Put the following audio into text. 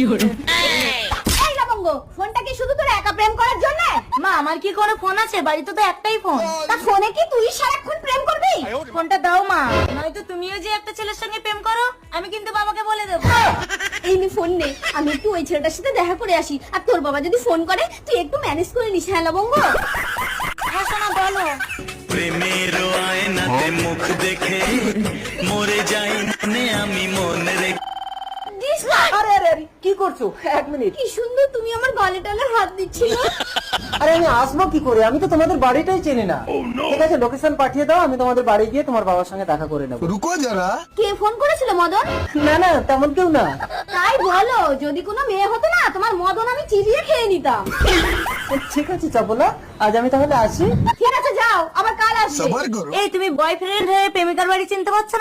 এই লবঙ্গ, ফোনটা কি শুধু তোর একা প্রেম করার জন্য? মা আমার কি কোনো ফোন আছে? বাড়িতে তো একটাই ফোন। তা ফোনে কি তুই সারাক্ষণ প্রেম করবি? ফোনটা দাও মা, নয়তো তুমিও যে একটা ছেলের সঙ্গে প্রেম করো আমি কিন্তু বাবাকে বলে দেবো। এই নে ফোন নে, আমি একটু ওই ছেলেটার সাথে দেখা করে আসি। আর তোর বাবা যদি ফোন করে তুই একটু ম্যানেজ করে নিস। হ্যাঁ লবঙ্গ? হ্যাঁ শোনা বলো। প্রেমের আয়নাতে মুখ দেখে মরে যাই মনে আমি মনে রেখে। আরে আরে আরে কি করছো? এক মিনিট। কি সুন্দর তুমি আমার গালে টালে হাত দিচ্ছিল। আরে আমি আসবো কি করে? আমি তো তোমাদের বাড়িটাই চিনি না। ঠিক আছে, লোকেশন পাঠিয়ে দাও, আমি তোমাদের বাড়ি গিয়ে তোমার বাবার সঙ্গে দেখা করে নেবো। रुको जरा। কে ফোন করেছিল মদন? না না, তেমন কেউ না। তাই বলো, যদি কোনো মেয়ে হতো না তোমার মদন আমি চিবিয়ে খেয়ে নিতাম। ঠিক আছে চপলা, আজ আমি তাহলে আসি। ঠিক আছে যাও, আবার কাল আসবে। सबर करो। এই তুমি বয়ফ্রেন্ড হয়ে প্রেমিকার বাড়ি চিনতে পারছো